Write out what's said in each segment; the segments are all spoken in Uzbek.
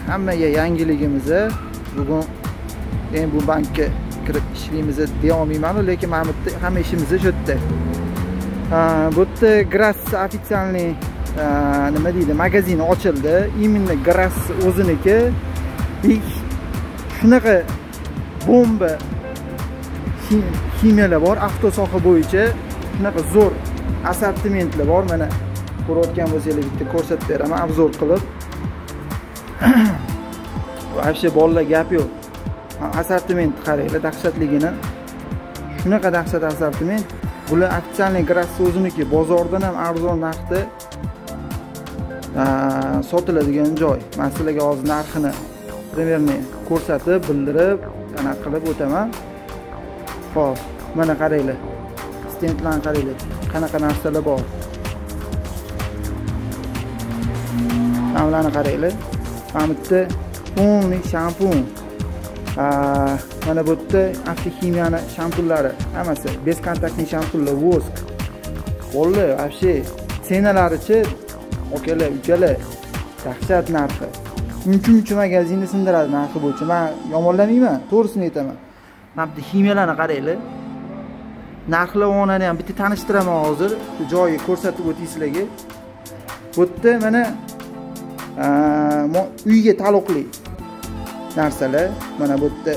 hammaga yangiligimiz. Bugun bu bankka kirib ishlaymiz deya olmayman, lekin mana bu yerda hamma ishimiz shu yerda. Bu yerda Grass официальный nima deydi, magazin ochildi. Именно Grass o'ziniki. Shunaqa bomba kiyimlar bor, avto soha bo'yicha. Shunaqa zo'r assortimentlar bor. Mana ko'rayotgan bo'lsangiz bitta ko'rsatib beraman, obzor qilib. Вообще bolalar gap yo'q. Assortiment qaranglar, dahshatligini. Shunaqa dahshat assortiment. Bular официальный Grass o'ziniki, bozordan ham arzon narxda sotiladigan joy. Men sizlarga hozir narxini примерно ko'rsatib, bildirib, anaqa qilib o'taman. Xo'p, mana qaranglar. Stendlarni qaranglar. Qanaqa narsalar bor. Namlarni qaranglar. Mana bu yerda полный shampun. Mana bu yerda avtoximiyani shampunlari, hammasi beskontaktli shampunlar, vosk. Bolalar, вообще senalarichi, ukalar, dahshat narxi. Uncha magazinni sindiradi narxi bo'yicha. Men yomonlamayman, to'g'risini aytaman. Mana bu ximiyalarni qaranglar. Narxlarni ham bitta tanishtiraman hozir. Joyi ko'rsatib o'tay sizlarga. Bu yerda mana uyga taalluqli narsalar. Mana bu yerda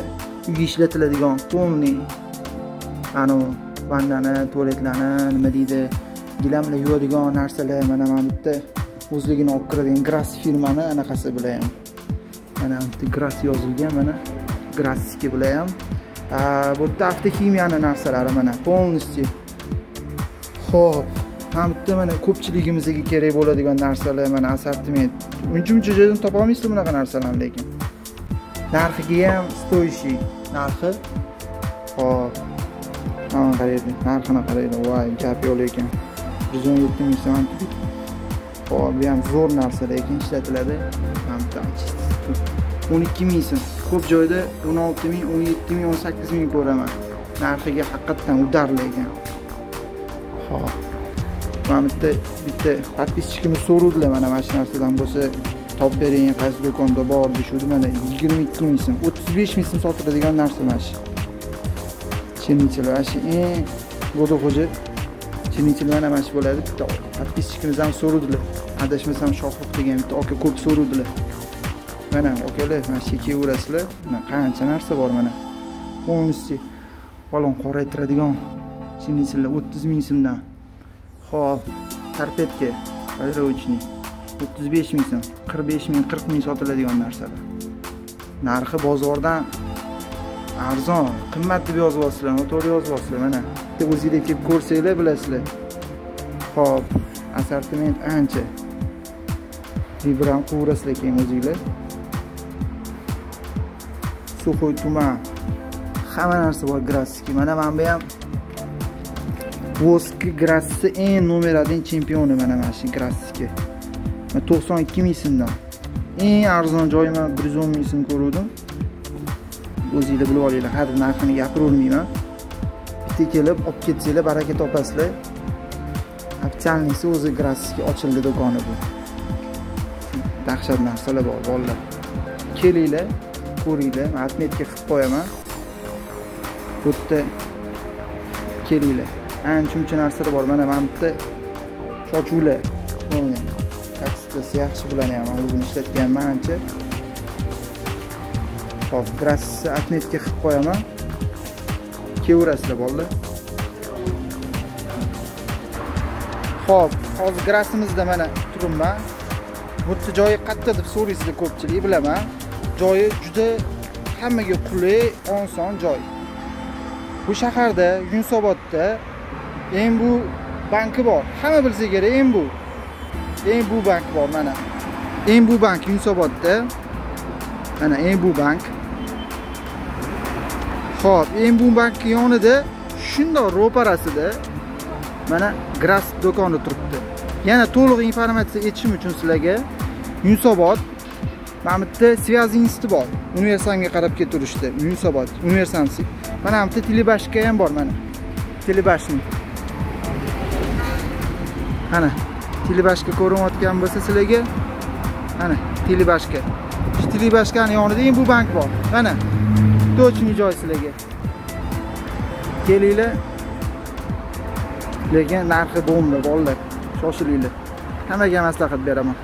uyga ishlatiladigan полный vannani, tualetlarni, nima deydi, gilamlar yuvadigan narsalar. Mana bu yerda o'zligini olib kiradigan Grass firmani anaqasi bilan ham. Mana bu Grass yozilgan, mana Grassiki bilan ham. Bu yerda avtoximiyani narsalari mana полностью. Xo'p, ham bitta mana ko'pchiligimizga kerak bo'ladigan narsalar, mana assortiment. Uncha joydan topa olmaysizlar bunaqa narsalarni, lekin narxiga ham stoyishi narxi. Xo'p, mana qaraydi, narxini qaraydi. Voy, gap yo'q lekin 117 ming so'm. Xo'p, bu ham zo'r narsa, lekin ishlatiladi. Ham 12 ming so'm. Ko'p joyda 16 ming, 17 ming, 18 ming ko'raman. Narxiga haqiqatan udar lekin. Xo'p. Mana bitta подписчикimiz so'radilar, mana shu narsadan bo'lsa top bering, qaysi do'konda bor deshudi. Mana 22 ming so'm, 35 ming so'm sotiladigan narsa mana shu. Chinichilar, shu eng go'do'xo'ja chinichilar mana shu bo'ladi. Bitta подписчикimiz ham so'radilar. Adashmasam Shohruh degan bitta aka ko'p so'radilar. Mana okalar, mana shu kiyverasizlar. Mana qancha narsa bor mana. Полностью balon qoraytiradigan chinichilar 30 ming so'mdan. Xo'p, karpetka, ayrovchni 35 ming so'm, 45 ming, 40 ming sotiladigan narsalar. Narxi bozordan arzon, qimmat deb yozib olsizlar, to'g'ri yozib olsizlar mana. O'zingizga kelib ko'rsanglar bilasizlar. Xo'p, assortiment ancha. Vibran qo'rasizlar keyin o'zingizlar. Suxoy tuman. Hamma narsa bor Grasski. Mana bu ham Vosk Grassi eng nomer 1 chempioni mana shu Grasski. 92 ming so'mdan. Eng arzon joyi men 110 ming so'm ko'rdim. O'zingizlar bilib olinglar, hozir narxini gapiravermayman. Bitta kelib olib ketsanglar baraka topasizlar. Официальныйsi o'zi Grasski ochildi do'koni bu. Dahshat narsalar bor, bolalar. Kelinglar, ko'ringlar, men atmetga qilib qo'yaman. Bu yerda kelinglar. Ancha narsalar bor. Mana bu yerda sochuvlar. Mana taksitasi yaxshi bularni ham o'zim ishlatganman ancha. Xo'p, Grassni atmetga qilib qo'yaman. Keverasizlar bolalar. Xo'p, hozir Grassimizda mana turibman. Bu yerda joyi qayerda deb so'raysizlar ko'pchilik, bilaman. Joyi juda hammaga qulay, oson joy. Bu shaharda, Yunusobodda bu banki bor. Hamma bilsa kerak, bu bank bor mana. Bu bank Yunusobodda. Mana bu bank. Xo'p, bu bank yonida shundoq ro'parasida mana Grass do'koni turibdi. Yana to'liq informatsiya etishim uchun sizlarga Yunusobod mana bu yerda Sviazniy instituti bor. Universitetga qarab keturishdi. Yunusobod universiteti. Mana bu yerda Telebashka ham bor mana. Telebashning. Ana, Telebashka ko'rinayotgan bo'lsa sizlarga, ana telebashka. Shu telebashkaning yonida ham bu bank bor. Mana точный joy sizlarga. Kelinglar. Lekin narxi bomba bolalar. Shoshilinglar. Hammaga maslahat beraman.